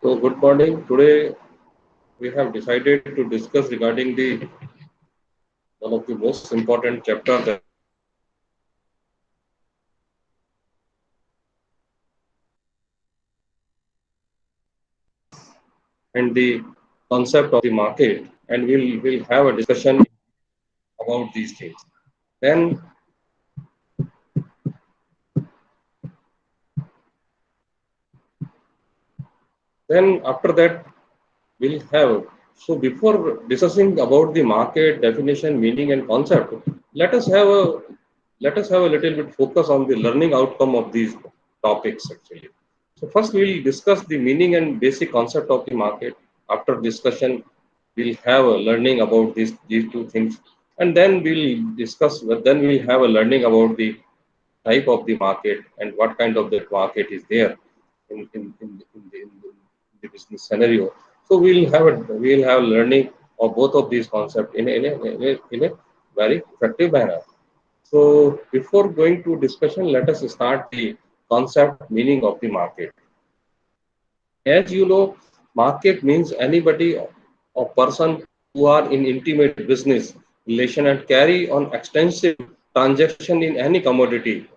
So, good morning. Today we have decided to discuss regarding the one of the most important chapter that is and the concept of the market, and we'll have a discussion about these things. Then then after that we'll have. So before discussing about the market definition, meaning, and concept, let us have a let us have a little bit focus on the learning outcome of these topics actually. So first we'll discuss the meaning and basic concept of the market. After discussion, we'll have a learning about these two things, and then we'll discuss. Then we'll have a learning about the type of the market and what kind of the market is there in the business scenario. So we'll have learning of both of these concepts in a very effective manner. So before going to discussion, let us start the concept meaning of the market. As you know, market means anybody or person who are in intimate business relation and carry on extensive transaction in any commodity.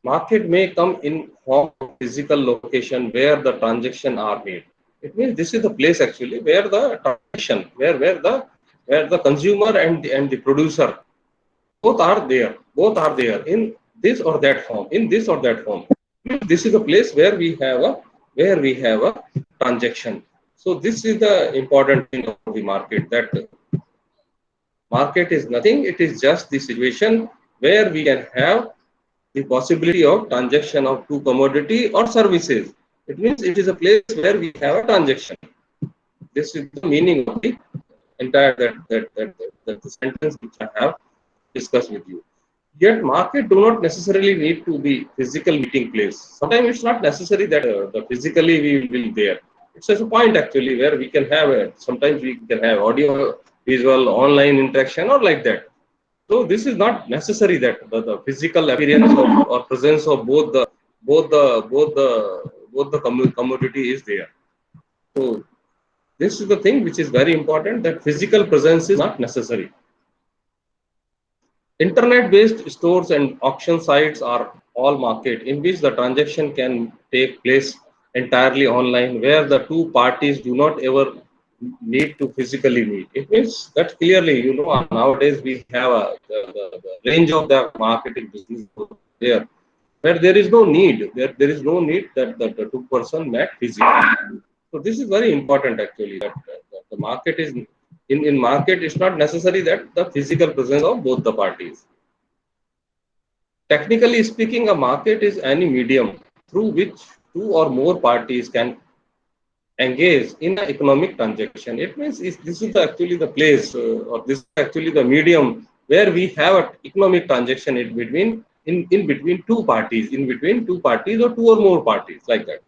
Market may come in form of physical location where the transaction are made. It means this is the place actually where the transaction, where the consumer and the producer both are there in this or that form, in this or that form. This is the place where we have a transaction. So this is the important thing of the market, that market is nothing, it is just the situation where we can have the possibility of transaction of two commodity or services. It means it is a place where we have a transaction. This is the meaning of the entire that the sentence which I have discussed with you. Yet market do not necessarily need to be physical meeting place. Sometimes it's not necessary that the physically we will be there. It's just a point actually where we can have sometimes we can have audio, visual, online interaction or like that. So this is not necessary that the physical appearance or presence of both the both the commodity is there. So this is the thing which is very important, that physical presence is not necessary. Internet-based stores and auction sites are all market in which the transaction can take place entirely online, where the two parties do not ever need to physically meet. It means that clearly, nowadays we have the range of the marketing business there, where there is no need that the two person met physically. So this is very important actually, that the market is in market it's not necessary that the physical presence of both the parties. Technically speaking, a market is any medium through which two or more parties can engage in an economic transaction. It means this is actually the place, or this is actually the medium where we have an economic transaction in between two parties, or two or more parties, like that.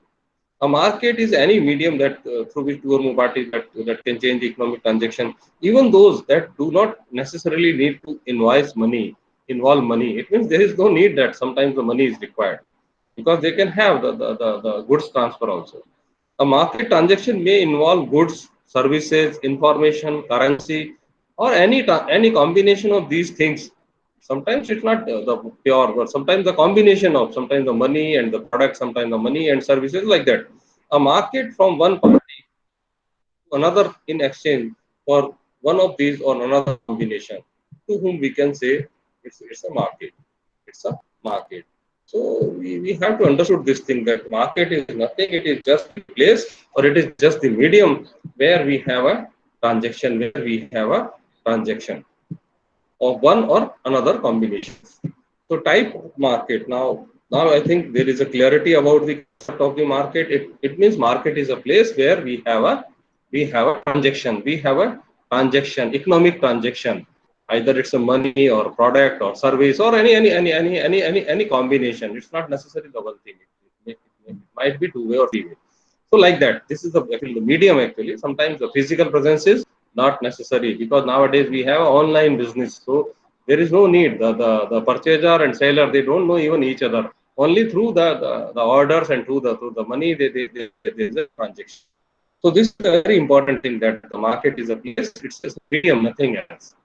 A market is any medium that through which two or more parties that can change the economic transaction, even those that do not necessarily need to involve money. It means there is no need that sometimes the money is required, because they can have the goods transfer also. A market transaction may involve goods, services, information, currency, or any combination of these things. Sometimes it's not the pure, but sometimes the combination of sometimes the money and the product, sometimes the money and services, like that. A market from one party to another in exchange for one of these or another combination, to whom we can say it's a market. It's a market. So we have to understood this thing, that market is nothing, it is just the place, or it is just the medium where we have a transaction of one or another combinations. So type of market. Now I think there is a clarity about the concept of the market. It means market is a place where we have a transaction. We have a transaction, economic transaction. Either it's a money or product or service or any combination. It's not necessarily the one thing. It might be two way or three way. So like that, this is actually the medium actually. Sometimes the physical presence is not necessary, because nowadays we have online business. So there is no need. The purchaser and seller, they don't know even each other. Only through the orders and through the money, there is a transaction. So this is a very important thing, that the market is a place, it's just a medium, nothing else,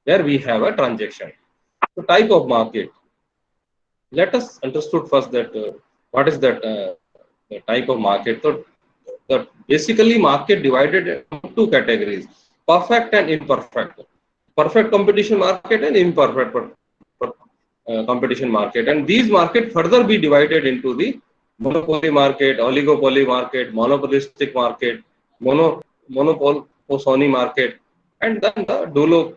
where we have a transaction. So type of market. Let us understood first that what is that the type of market. So the basically market divided into two categories: perfect and imperfect. Perfect competition market and imperfect competition market. And these market further be divided into the monopoly market, oligopoly market, monopolistic market, monopoly market, and then the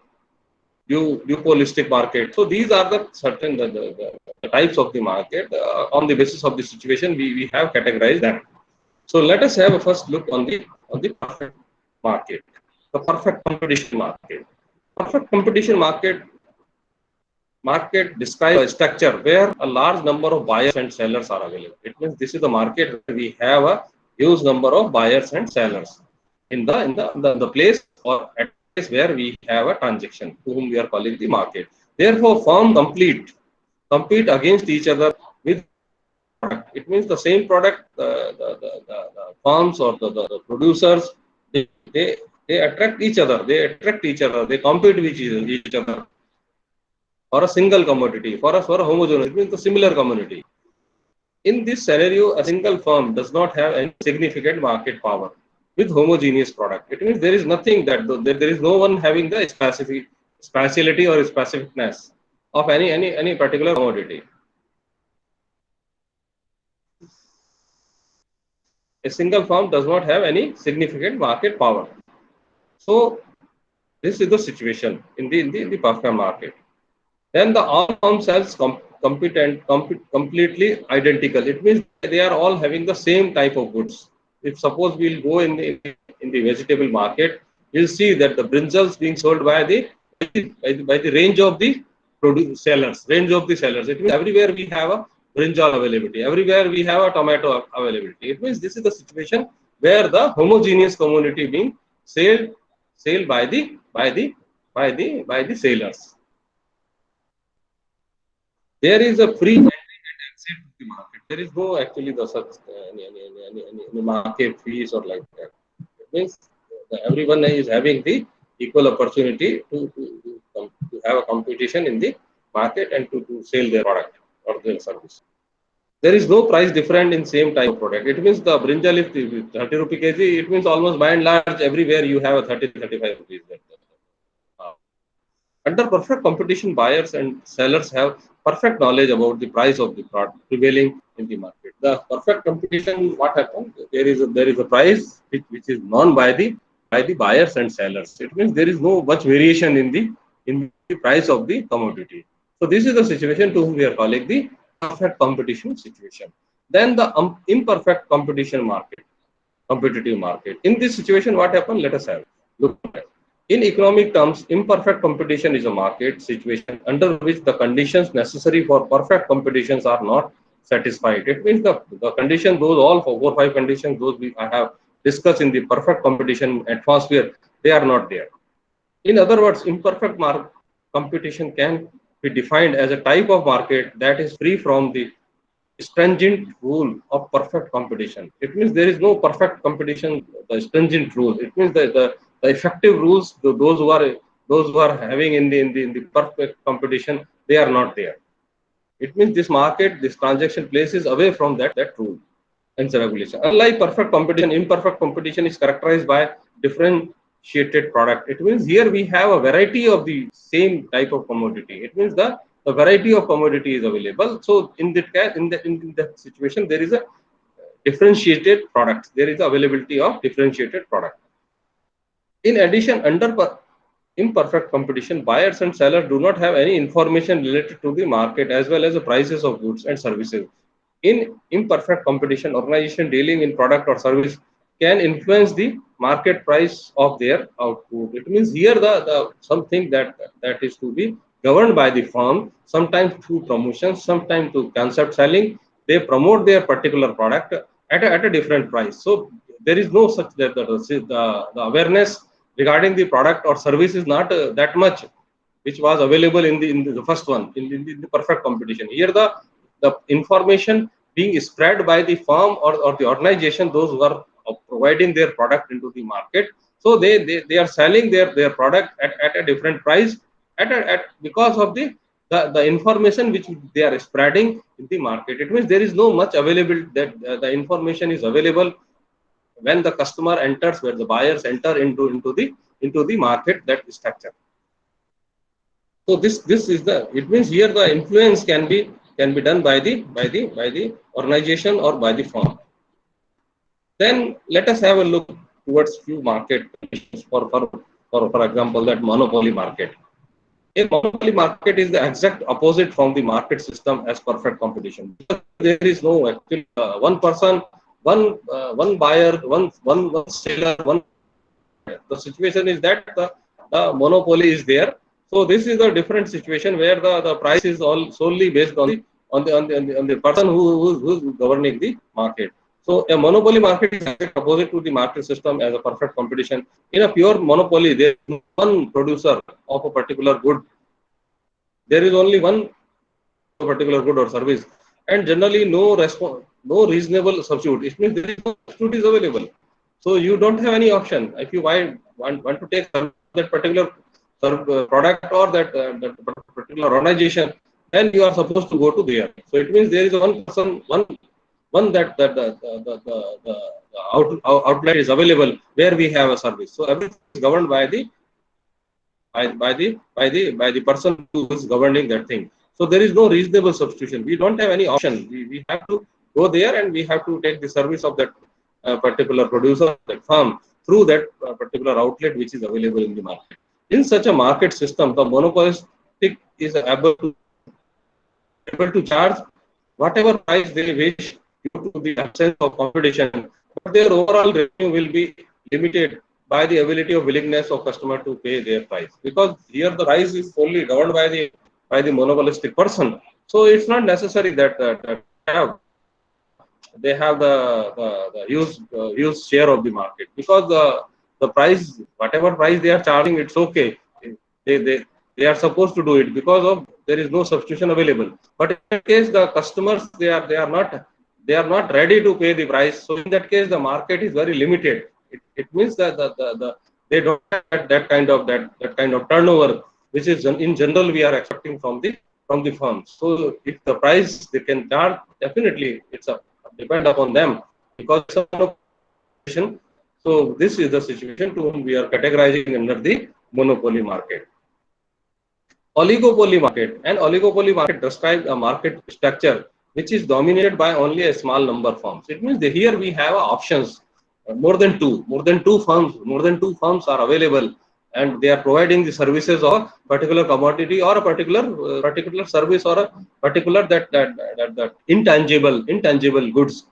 duopolistic market. So these are the certain the types of the market. On the basis of the situation, we have categorized them. So let us have a first look on the perfect market, the perfect competition market. Perfect competition market describes a structure where a large number of buyers and sellers are available. It means this is the market where we have a huge number of buyers and sellers in the place or at place where we have a transaction, to whom we are calling the market. Therefore, firms compete against each other with product. It means the same product, the farms or the producers, they, they, they attract each other. They compete with each other for a single commodity, for a homogeneous. It means the similar commodity. In this scenario, a single firm does not have any significant market power with homogeneous product. It means there is nothing there is no one having the speciality or specificness of any particular commodity. A single firm does not have any significant market power. So this is the situation in the perfect market. Then the all firms sells completely identical. It means they are all having the same type of goods. If suppose we'll go in the vegetable market, we'll see that the brinjals being sold by the range of the sellers. It means everywhere we have a brinjal availability. Everywhere we have a tomato availability. It means this is the situation where the homogeneous commodity being sold by the sellers. There is a free entry and exit to the market. There is no actually the such any market fees or like that. It means everyone is having the equal opportunity to have a competition in the market and to sell their product or their service. There is no price different in same type of product. It means the brinjal if 30 rupee kg, it means almost by and large everywhere you have a 30-35 rupees. Under perfect competition, buyers and sellers have perfect knowledge about the price of the product prevailing in the market. The perfect competition, what happens? There is a price which is known by the buyers and sellers. It means there is no much variation in the price of the commodity. So this is the situation to whom we are calling the perfect competition situation. Then the imperfect competitive market. In this situation, what happened? Let us have look at it. In economic terms, imperfect competition is a market situation under which the conditions necessary for perfect competitions are not satisfied. It means the condition, those all 4 or 5 conditions, those I have discussed in the perfect competition atmosphere, they are not there. In other words, imperfect competition can be defined as a type of market that is free from the stringent rule of perfect competition. It means there is no perfect competition, the stringent rules. It means that the effective rules, those who are having in the perfect competition, they are not there. It means this market, this transaction places away from that rule and regulation. Unlike perfect competition, imperfect competition is characterized by differentiated product. It means here we have a variety of the same type of commodity. It means the variety of commodity is available. So in that case, in that situation, there is a differentiated product. There is availability of differentiated product. In addition, under imperfect competition, buyers and sellers do not have any information related to the market as well as the prices of goods and services. In imperfect competition, organization dealing in product or service can influence the market price of their output. It means here the something that is to be governed by the firm, sometimes through promotions, sometimes through concept selling. They promote their particular product at a different price. So there is no such that the awareness regarding the product or service is not that much, which was available in the first one in the perfect competition. Here the information being spread by the firm or the organization, those who are of providing their product into the market. So they are selling their product at a different price because of the information which they are spreading in the market. It means there is no much available, that the information is available when the customer enters, where the buyers enter into the market, that structure. So this is the, it means here the influence can be done by the organization or by the firm. Then let us have a look towards few market conditions for example, that monopoly market. A monopoly market is the exact opposite from the market system as perfect competition. There is no actually one person, one buyer, one seller, one. The situation is that the monopoly is there. So this is a different situation where the price is all solely based on the person who's governing the market. So a monopoly market is opposite to the market system as a perfect competition. In a pure monopoly, there is one producer of a particular good. There is only one particular good or service, and generally no reasonable substitute. It means there is no substitute is available. So you don't have any option. If you want to take that particular product or that particular organization, then you are supposed to go to there. So it means there is one person, one that the outlet is available where we have a service. So everything is governed by the person who is governing that thing. So there is no reasonable substitution. We don't have any option. We have to go there and we have to take the service of that particular producer, that firm, through that particular outlet which is available in the market. In such a market system, the monopolistic is able to charge whatever price they wish due to the absence of competition, but their overall revenue will be limited by the ability of willingness of customer to pay their price, because here the price is only governed by the monopolistic person. So it's not necessary that they have the huge share of the market, because the price, whatever price they are charging, it's okay. They, they, they are supposed to do it because of there is no substitution available. But in that case, the customers, they are not ready to pay the price. So in that case, the market is very limited. It means that they don't have that kind of turnover, which is in general we are expecting from the firms. So if the price they can charge, definitely it's a depend upon them, because of. So this is the situation to whom we are categorizing under the monopoly market. Oligopoly market. An oligopoly market describes a market structure which is dominated by only a small number of firms. It means that here we have options, more than two firms are available, and they are providing the services of a particular commodity or a particular service or a particular that intangible goods.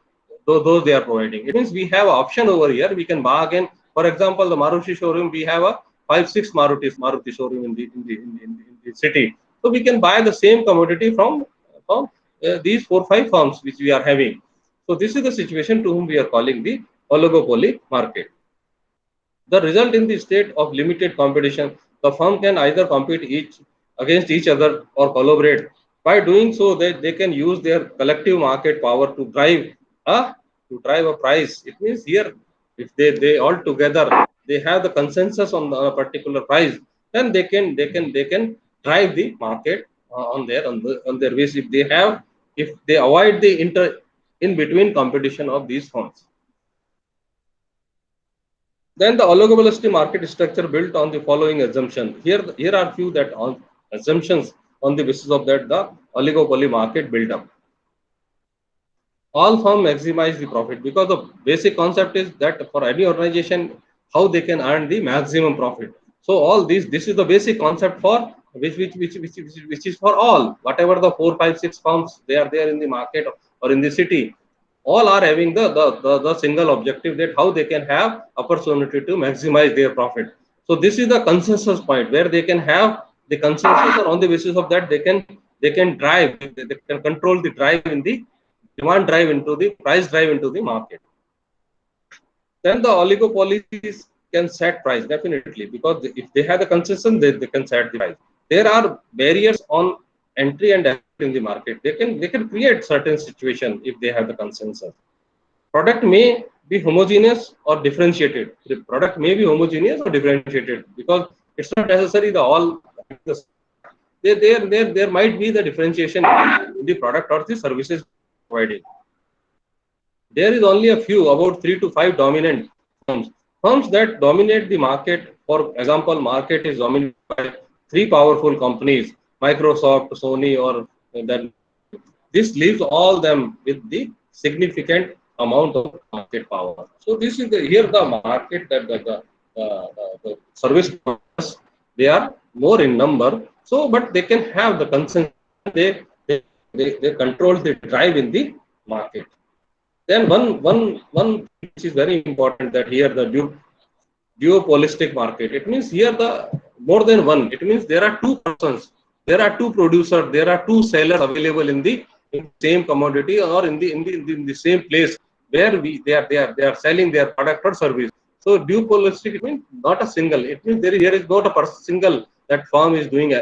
Those they are providing. It means we have an option over here. We can bargain. For example, the Maruti showroom, we have a 5-6 Maruti showroom in the city. So we can buy the same commodity from these 4-5 firms which we are having. So this is the situation to whom we are calling the oligopoly market. The result in the state of limited competition, the firm can either compete against each other or collaborate. By doing so, they can use their collective market power to drive a price. It means here, if they all together they have the consensus on a particular price, then they can drive the market on their ways. If they avoid the in between competition of these firms. Then the oligopolistic market structure built on the following assumption. Here are few assumptions on the basis of that the oligopoly market built up. All firms maximize the profit, because the basic concept is that for any organization, how they can earn the maximum profit. So all this is the basic concept for which is for all, whatever the 4-5-6 firms they are there in the market or in the city, all are having the single objective that how they can have opportunity to maximize their profit. So this is the consensus point where they can have the consensus, and on the basis of that they can drive, they can control the drive in the demand drive into the price drive into the market. Then the oligopolies can set price, definitely, because if they have the consensus, they can set the price. There are barriers on entry and exit in the market. They can create certain situation if they have the consensus. Product may be homogeneous or differentiated. The product may be homogeneous or differentiated because it's not necessary the all. There might be the differentiation in the product or the services provided. There is only a few, about 3 to 5 dominant firms. Firms that dominate the market. For example, market is dominated by 3 powerful companies, Microsoft, Sony, or then this leaves all them with the significant amount of market power. So this is here the market that the service providers, they are more in number. So, but they can have the consent. They they control the drive in the market. Then one which is very important, that here the duopolistic market. It means here the more than one. It means there are two persons, there are two producers, there are two sellers available in the same commodity or in the same place where they are selling their product or service. So duopolistic, it means not a single. It means here is not a single that firm is doing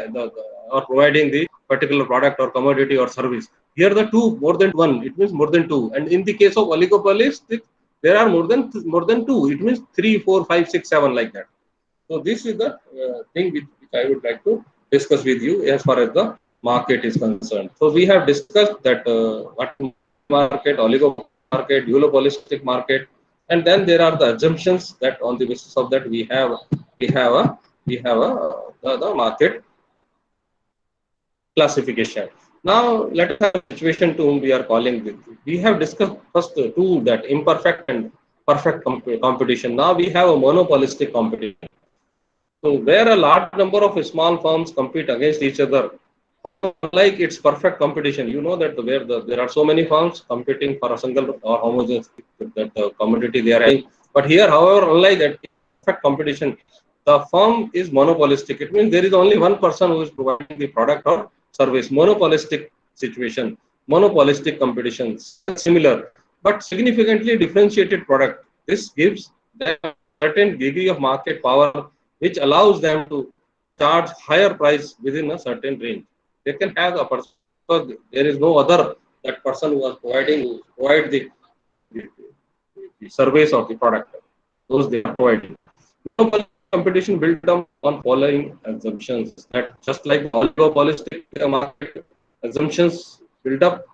or providing the particular product or commodity or service. Here the two, more than one. It means more than two. And in the case of oligopolies, there are more than two. It means 3, 4, 5, 6, 7, like that. So this is the thing which I would like to discuss with you as far as the market is concerned. So we have discussed that what market, oligopoly market, duopolistic market, and then there are the assumptions that on the basis of that we have the market classification. Now let us have a situation to whom we are calling this. We have discussed first two, that imperfect and perfect competition. Now we have a monopolistic competition. So where a large number of small firms compete against each other, like it's perfect competition. You know that there are so many firms competing for a single or homogeneous that the commodity they are having. But here, however, unlike that perfect competition, the firm is monopolistic. It means there is only one person who is providing the product or service. Monopolistic situation, monopolistic competitions, similar but significantly differentiated product. This gives them a certain degree of market power, which allows them to charge higher price within a certain range. They can have a person, because there is no other that person who was provide the, the service or the product. Those they are providing. Monopoly competition built on following assumptions, that just like the oligopolistic market assumptions built up,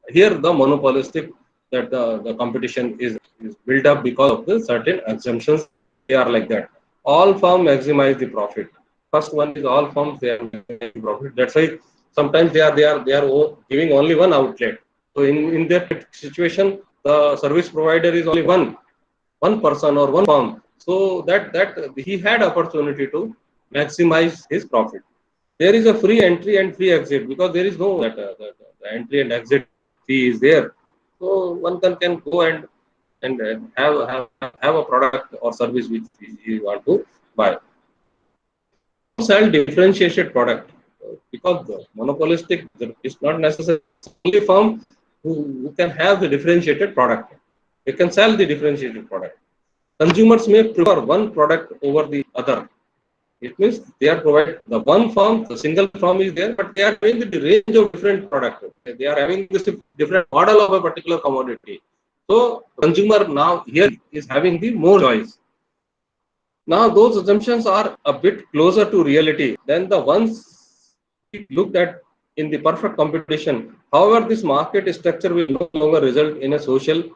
here the monopolistic, that the competition is built up because of the certain assumptions. They are like that. All firms maximize the profit. First one is all firms they are maximizing profit. That's why sometimes they are giving only one outlet. So in that situation, the service provider is only one person or one firm. So that he had opportunity to maximize his profit. There is a free entry and free exit, because there is no that the entry and exit fee is there. So one can go and have a product or service which you want to buy. Sell differentiated product, because the monopolistic is not necessarily only firm who can have the differentiated product. They can sell the differentiated product. Consumers may prefer one product over the other. It means they are provided the one firm, the single firm is there, but they are having the range of different products. They are having this different model of a particular commodity. So consumer now here is having the more choice. Now those assumptions are a bit closer to reality than the ones we looked at in the perfect competition. However, this market structure will no longer result in a socially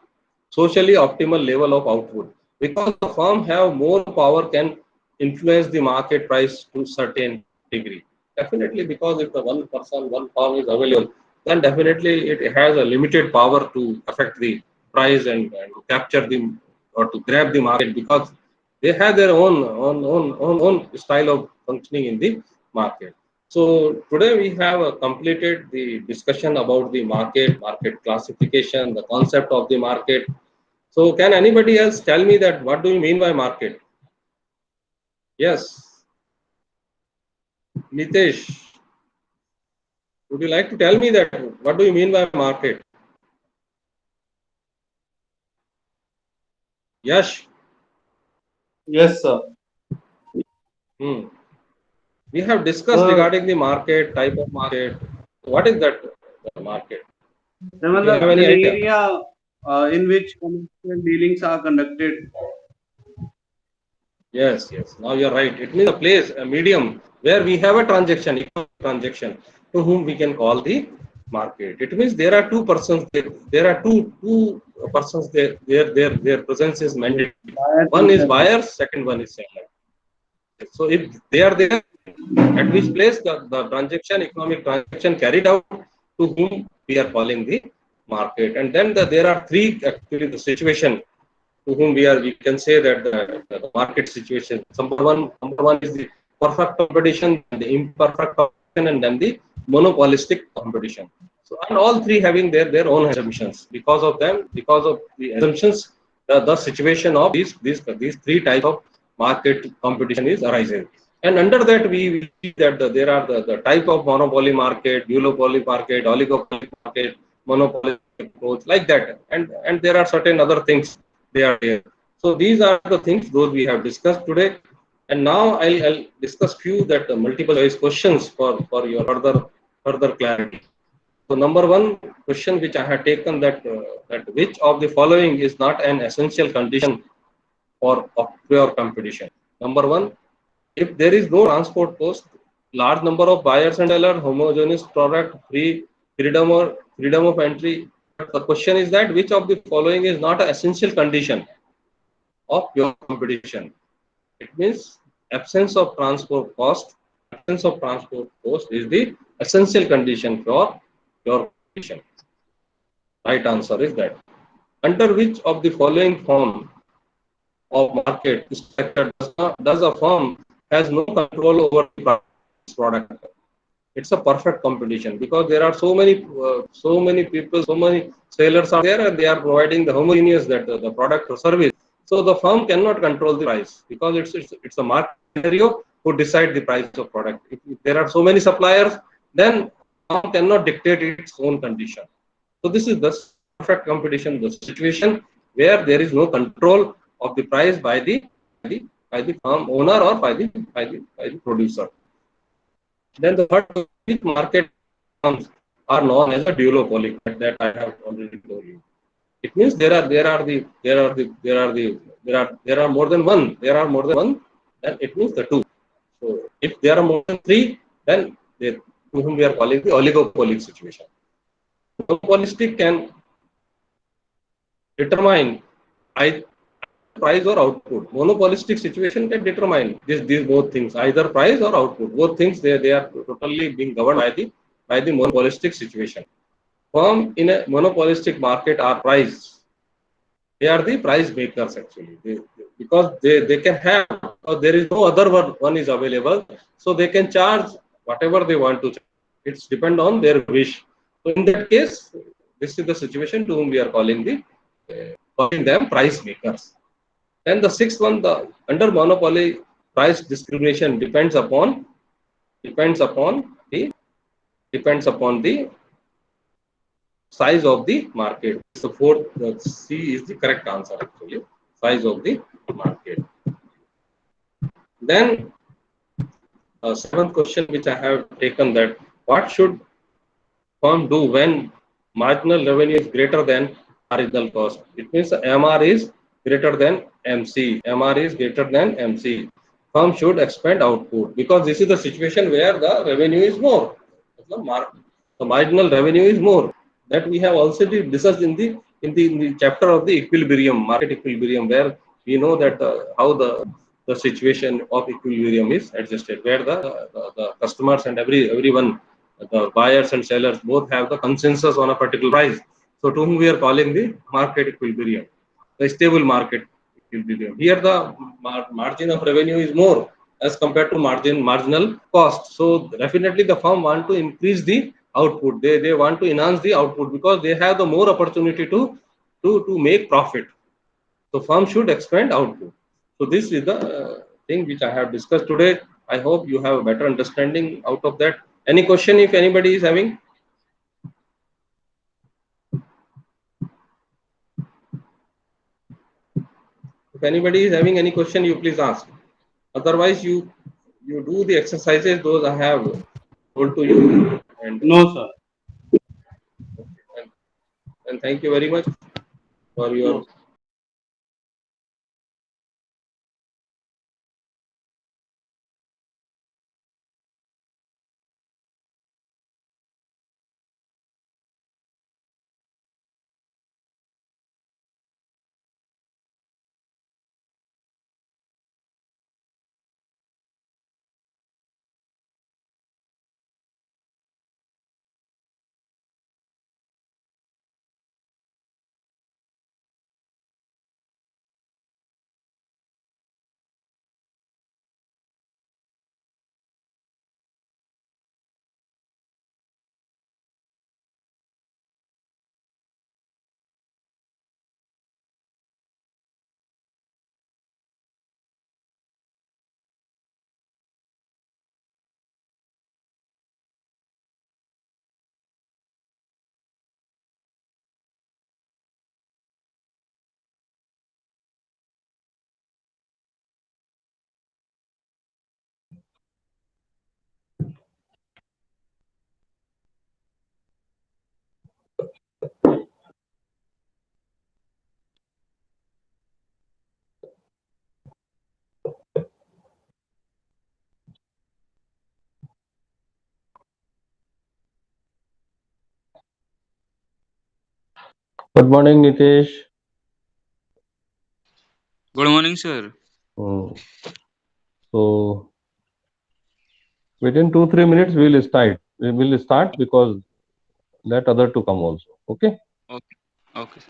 optimal level of output, because the firm have more power, can influence the market price to certain degree. Definitely, because if the one person, one firm is available, then definitely it has a limited power to affect the price and to capture the or to grab the market, because they have their own style of functioning in the market. So today we have completed the discussion about the market classification, the concept of the market. So can anybody else tell me that what do you mean by market? Yes, Nitesh, would you like to tell me that what do you mean by market? Yash. Yes, sir. We have discussed regarding the market, type of market. What is that market? Do you have मतलब any the idea? area. in which commercial dealings are conducted. Yes, yes. Now you're right. It means a place, a medium where we have a transaction, economic transaction, to whom we can call the market. It means there are two persons. There are two persons there. Their presence is mandatory. Buyers One and is sellers. buyer. Second one is seller. So if they are there, at which place the transaction, economic transaction carried out, to whom we are calling the market. And then there are three actually the situation to whom we can say that the market situation. Number one is the perfect competition, the imperfect competition, and then the monopolistic competition. So and all three having their own assumptions. Because of them, because of the assumptions, the situation of these three types of market competition is arising. And under that, we see that there are the type of monopoly market, duopoly market, oligopoly market, monopoly approach, like that. And there are certain other things they are there. So these are the things those we have discussed today. And now I'll discuss few that multiple choice questions for your further clarity. So number one question which I have taken that which of the following is not an essential condition for of pure competition. Number one, if there is no transport cost, large number of buyers and sellers, homogeneous product, freedom of entry. The question is that which of the following is not an essential condition of your competition? It means absence of transport cost. Absence of transport cost is the essential condition for your competition. Right answer is that. Under which of the following form of market structure does a firm has no control over the product? It's a perfect competition because there are so many people, so many sellers are there, and they are providing the homogeneous that the product or service. So the firm cannot control the price because it's a market scenario who decide the price of product. If there are so many suppliers, then firm cannot dictate its own condition. So this is the perfect competition, the situation where there is no control of the price by the, by the farm owner or by the producer. Then the third which market firms are known as a duopoly that I have already told you. It means there are more than one. There are more than one. Then it means the two. So if there are more than three, then they, to whom we are calling the oligopoly situation. Monopolistic can determine either price or output. Monopolistic situation can determine these both things, either price or output. Both things they are totally being governed by the monopolistic situation. Firm in a monopolistic market are price. They are the price makers actually. Because they can have or there is no other one is available, so they can charge whatever they want to charge. It's depend on their wish. So in that case, this is the situation to whom we are calling them price makers. And the sixth one, the under monopoly price discrimination depends upon the depends upon the size of the market. So fourth, C is the correct answer actually. Size of the market. Then seventh question which I have taken that what should firm do when marginal revenue is greater than marginal cost? It means MR is greater than MC. MR is greater than MC. Firm should expand output because this is the situation where the revenue is more. The marginal revenue is more. That we have also discussed in the chapter of the equilibrium, market equilibrium, where we know that how the situation of equilibrium is adjusted, where the customers and everyone, the buyers and sellers both have the consensus on a particular price. So to whom we are calling the market equilibrium, the stable market equilibrium. Here the margin of revenue is more as compared to marginal cost. So definitely the firm want to increase the output. They want to enhance the output because they have the more opportunity to make profit. So firm should expand output. So this is the thing which I have discussed today. I hope you have a better understanding out of that. Any question if anybody is having? If anybody is having any question, you please ask. Otherwise, you do the exercises those I have told to you. And, No, sir. and thank you very much. for No. your. Good morning, Nitesh. Good morning, sir. Mm, So within 2-3 minutes we will start. We will start because let other to come also. Okay. Okay. Okay.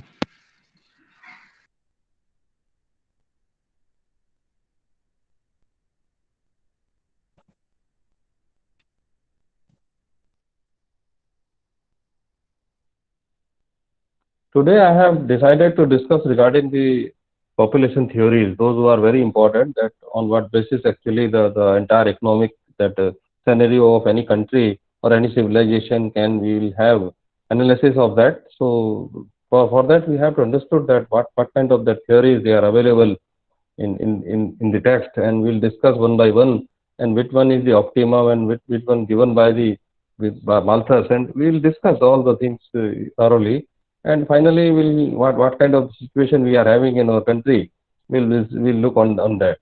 Today I have decided to discuss regarding the population theories. Those who are very important. That on what basis actually the entire economic that scenario of any country or any civilization can we will have analysis of that. So for that we have to understood that what kind of the theories they are available in the text, and we'll discuss one by one and which one is the optimum and which one given by the by Malthus, and we'll discuss all the things thoroughly, and finally we'll what kind of situation we are having in our country, we'll look on that.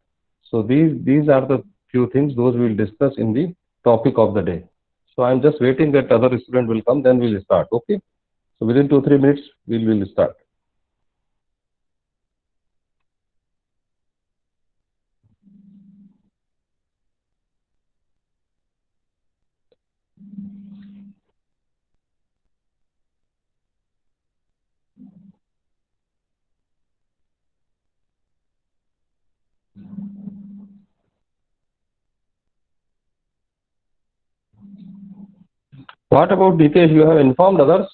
So these are the few things those we'll discuss in the topic of the day. So I'm just waiting that other student will come, then we'll start. Okay. So within 2-3 minutes we'll start. What about Nitesh? You have informed others?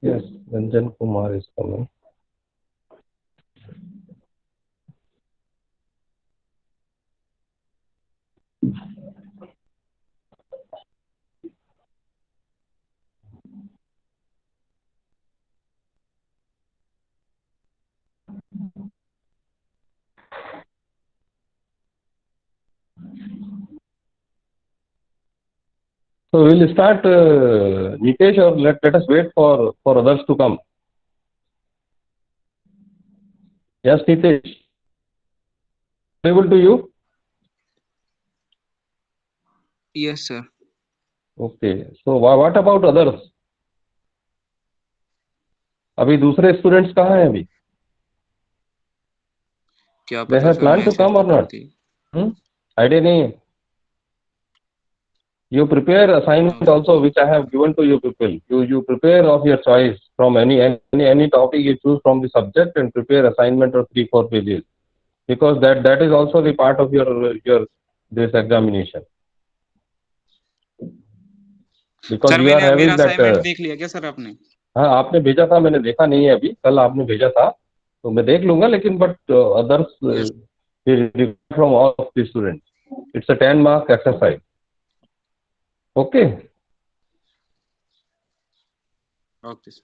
Yes, Ranjan Kumar is coming. So we'll start, Nitesh, or let us wait for others to come. Yes, Nitesh. Able to you? Yes, sir. Okay. So what about others? अभी दूसरे students कहाँ हैं अभी? क्या They पता have sir, planned to message come तो or come not? थी. Idea नहीं है. You prepare No, assignment sir. also which I have given to you people. You prepare of your choice from any topic you choose from the subject and prepare assignment of 3-4 pages, because that is also the part of your this examination, because sir you are मैंने मेरा having that assignment देख लिया क्या sir आपने? हाँ आपने भेजा था, मैंने देखा नहीं है अभी, कल आपने भेजा था तो मैं देख लूंगा, लेकिन but yes. Others from all of the students, it's a 10 mark exercise. Okay. Okay sir.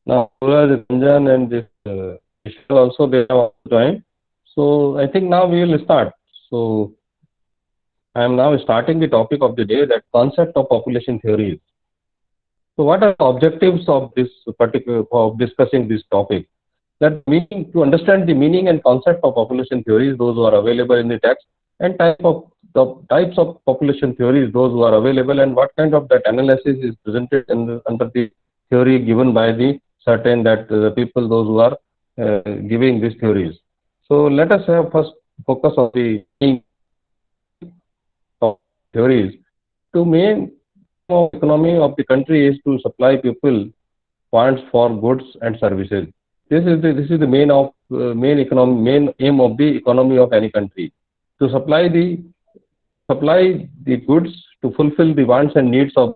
Now, Suraj, Ranjan, and this Vishal also they have also joined. So I think now we will start. So I am now starting the topic of the day, that concept of population theories. So what are the objectives of this particular of discussing this topic? That meaning, to understand the meaning and concept of population theories, those who are available in the text, and the types of population theories, those who are available, and what kind of that analysis is presented under the theory given by the certain that the people, those who are giving these theories. So let us have first focus on the meaning of theories. To main of economy of the country is to supply people wants for goods and services. This is the main aim of the economy of any country, to supply the goods, to fulfill the wants and needs of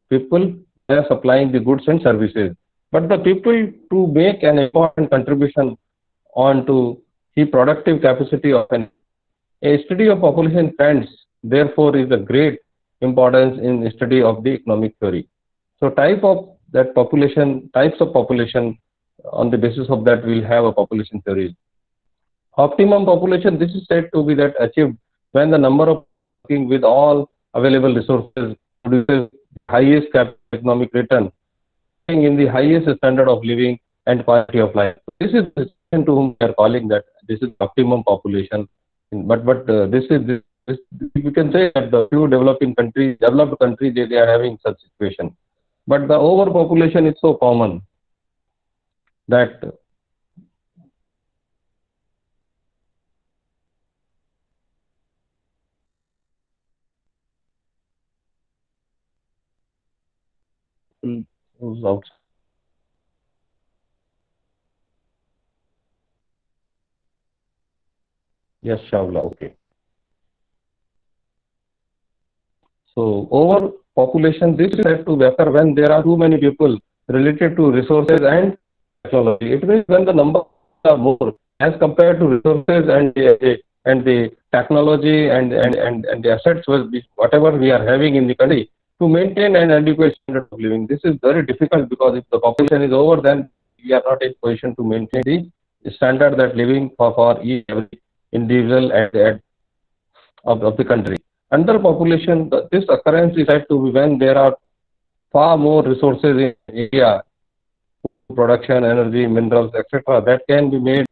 people. They are supplying the goods and services. But the people, to make an important contribution on to the productive capacity of a study of population trends, therefore, is a great importance in study of the economic theory. So types of population, on the basis of that we'll have a population theory. Optimum population, this is said to be that achieved when the number of working with all available resources produces highest economic return, in the highest standard of living and quality of life. This is the situation to whom we are calling that this is optimum population. But this we can say that the few developed countries, they are having such situation. But the overpopulation is so common that who's out. Yes, Shavla, okay. So overpopulation, this is said to occur when there are too many people related to resources and technology. It means when the number are more as compared to resources and the technology and the assets, whatever we are having in the country, to maintain an adequate standard of living. This is very difficult, because if the population is over, then we are not in position to maintain the standard that living for each every individual of the country. Under population, this occurrence is said to be when there are far more resources in India, production, energy, minerals, etc., that can be made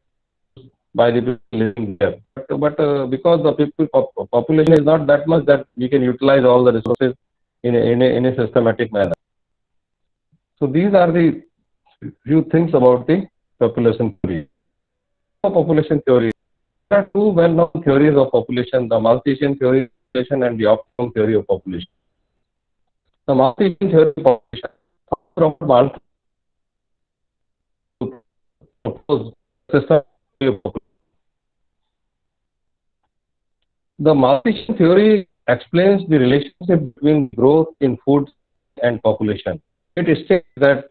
by the people living there. But because the population is not that much that we can utilize all the resources in a systematic manner. So these are the few things about the population theory. Population theory. There are two well-known theories of population: the Malthusian theory of population and the optimum theory of population. The Malthusian theory of population, Robert Malthus proposed system theory of population. The Malthusian theory explains the relationship between growth in food and population. It states that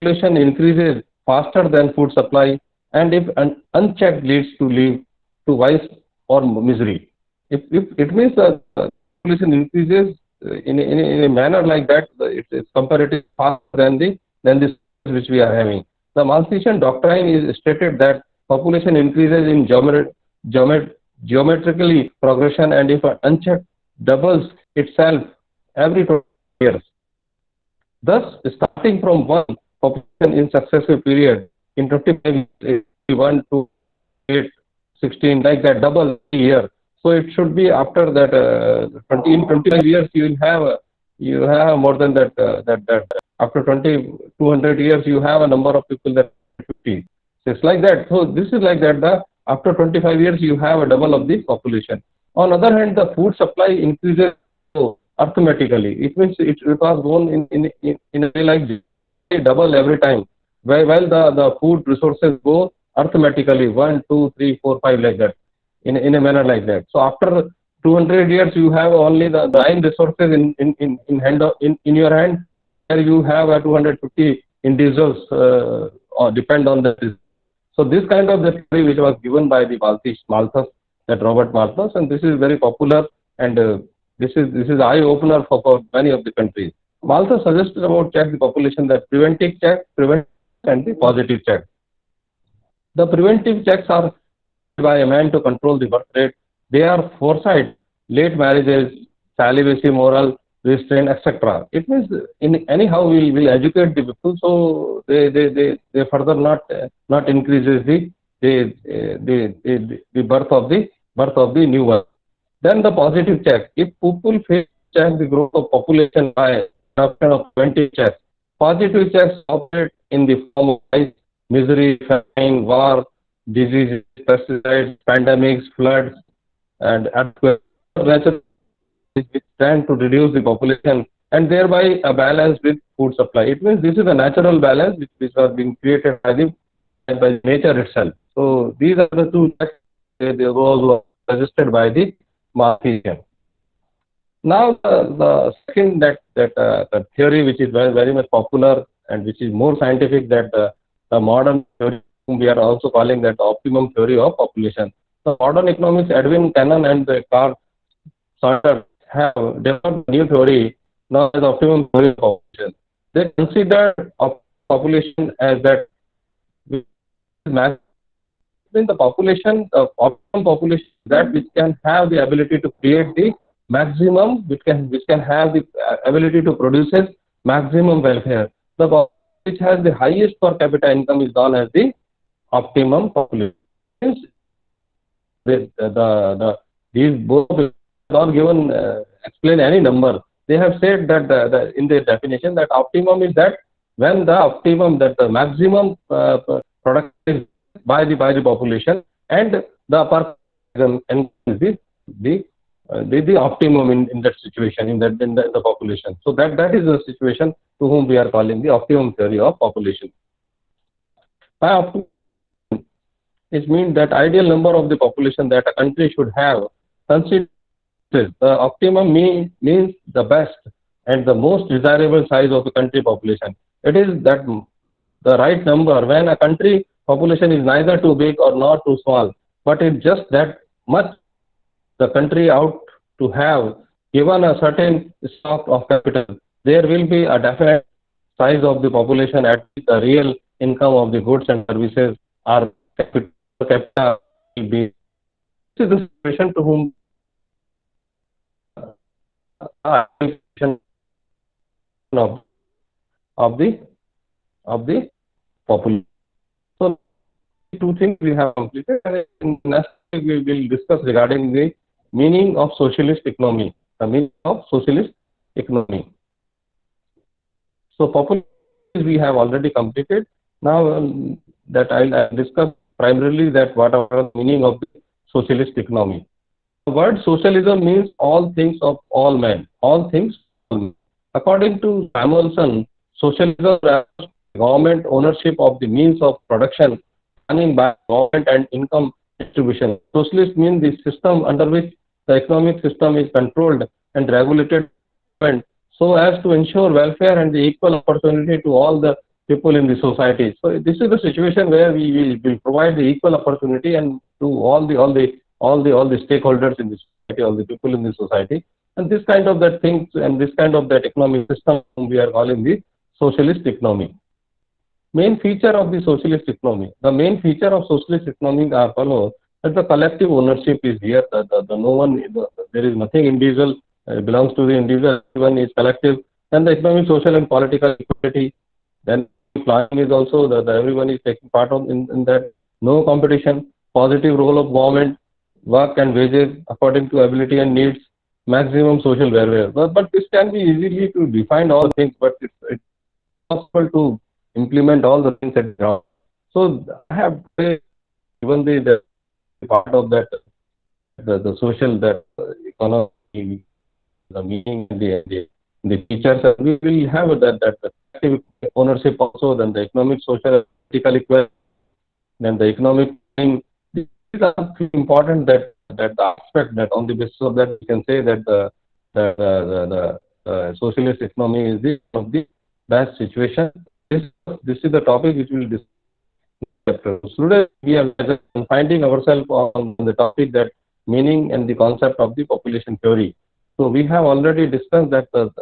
population increases faster than food supply, and if unchecked leads to vice or misery. If it means that population increases in a manner like that, it's comparatively faster than the which we are having. The Malthusian doctrine is stated that population increases in geometrically progression, and if unchecked, doubles itself every 20 years. Thus, starting from one population in successive period, in 25 years, 1 to 8, 16, like that, double year. So it should be after that in 25 years you have more than that. After 200 years you have a number of people that 50. So it's like that. So this is like that. After 25 years you have a double of the population. On other hand, the food supply increases arithmetically. It means it was grown in a way like this, double every time. While the food resources go arithmetically 1, 2, 3, 4, 5 like that, in a manner like that. So after 200 years you have only the 9 resources in your hand, where you have 250 individuals depend on this. So this kind of the theory which was given by the Malthus, that Robert Malthus, and this is very popular, and this is eye opener for many of the countries. Malthus suggested about check the population, that preventive check prevent and the positive check. The preventive checks are by a man to control the birth rate. They are foresight, late marriages, celibacy, moral restraint, etc. It means in anyhow we will educate the people, so they further not increases the birth of the new one. Then the positive check. If people fail to check the growth of population by adoption of preventive checks, positive checks operate in the form of misery, famine, war, diseases, pesticides, pandemics, floods, and earthquakes. Natural which tend to reduce the population and thereby a balance with food supply. It means this is a natural balance which was being created by nature itself. So these are the two checks those were suggested by the Malthusian. Now the second the theory which is very much popular and which is more scientific, that the modern theory we are also calling that the optimum theory of population. The modern economics, Edwin Cannon and Carl Sanders have developed a new theory known as optimum theory of population. They consider population as that in the population, the optimum population that which can have the ability to create the maximum, which can have the ability to produce maximum welfare. The population which has the highest per capita income is known as the optimum population. These both not given explain any number. They have said that in their definition that optimum is that when the optimum, that the maximum product is by the population, and the upper is the optimum in that situation, in the population. So that is the situation to whom we are calling the optimum theory of population. By optimum, it means that ideal number of the population that a country should have. Consider the optimum means the best and the most desirable size of the country population. It is that the right number when a country population is neither too big or not too small, but it's just that much the country out to have, given a certain stock of capital, there will be a definite size of the population at the real income of the goods and services are capita will be. This is the situation to whom of the population. So two things we have completed, and in next week we will discuss regarding the meaning of socialist economy. The meaning of socialist economy. So population we have already completed. Now that I'll discuss primarily that what are the meaning of the socialist economy. The word socialism means all things of all men. All things. According to Samuelson, socialism refers government ownership of the means of production, planning by government and income distribution. Socialist means the system under which the economic system is controlled and regulated so as to ensure welfare and the equal opportunity to all the people in the society. So this is the situation where we will provide the equal opportunity and to all the stakeholders in the society, all the people in the society, and this kind of that things and this kind of that economic system we are calling the socialist economy. Main feature of the socialist economy. The main feature of socialist economy are follow that the collective ownership is here. There is nothing individual belongs to the individual. Everyone is collective. Then the economic, social, and political equality. Then planning is also that everyone is taking part of in that. No competition. Positive role of government. Work and wages according to ability and needs. Maximum social welfare. But this can be easily to define all things, but it's possible to implement all the things at ground. So I have given the part of that the social, that economy, the meaning, the features. We will have that active ownership also. Then the economic, social, political equality. Then the economic thing. These are important that the aspect that on the basis of that we can say that the socialist economy is of the best situation. This is the topic which we will discuss. Today we are finding ourselves on the topic that meaning and the concept of the population theory. So we have already discussed that the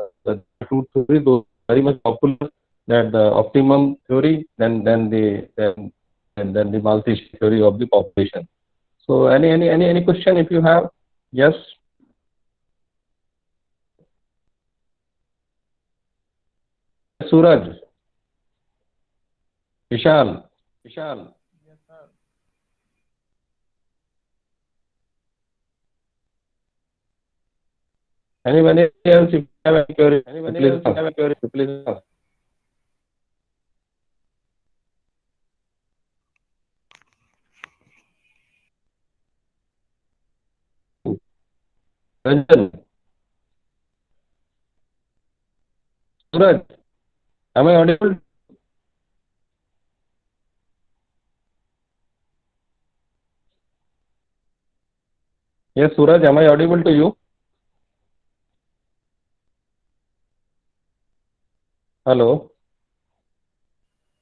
two theories, those very much popular, that the optimum theory, then the Malthusian theory of the population. So any question if you have? Yes. Suraj, Vishal. Anyone else if you have any query? Please ask. Ranjan. Suraj, am I audible? Yes, Suraj, am I audible to you? Hello.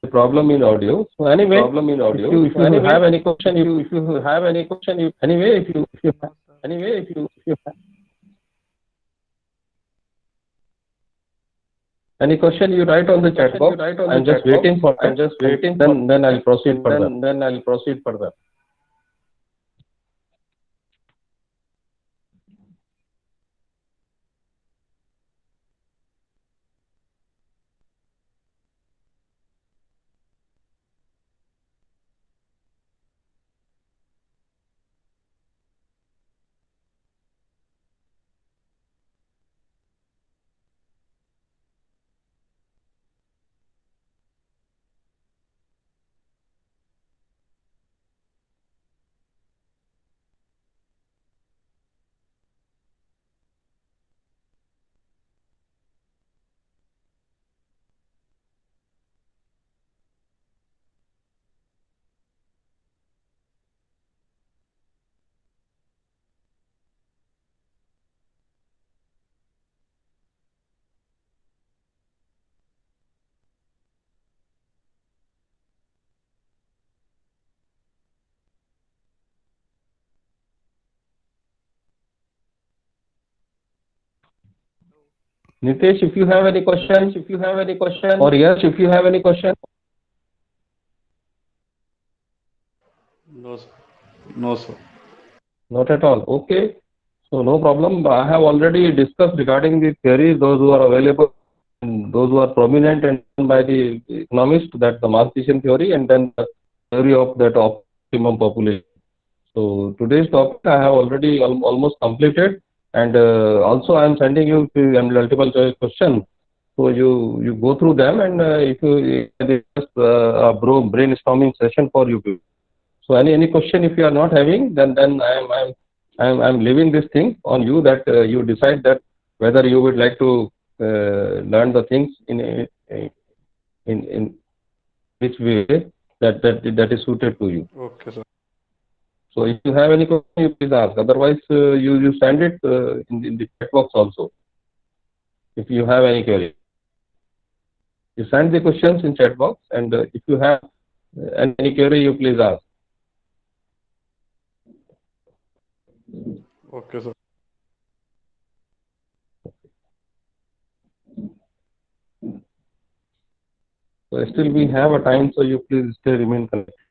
The problem in audio. So anyway, if you have any question, if you have any question, if you have any question, you write on the chat box. I'm just waiting for that. Then I'll proceed further. Nitesh, if you have any question, or yes, if you have any question. No, sir. Not at all. Okay. So no problem. I have already discussed regarding the theories, those who are available, and those who are prominent and by the economist, that the Malthusian theory, and then the theory of that optimum population. So today's topic I have already almost completed, and also I am sending you the multiple choice question. So you go through them, and if you just a brainstorming session for you. So any question if you are not having, then I'm leaving this thing on you, that you decide that whether you would like to learn the things in which way that is suited to you. Okay, sir. So if you have any question, you please ask. Otherwise, you send it in the chat box also. If you have any query, you send the questions in chat box, and if you have any query, you please ask. Okay, sir. So still we have a time, so you please stay remain connected.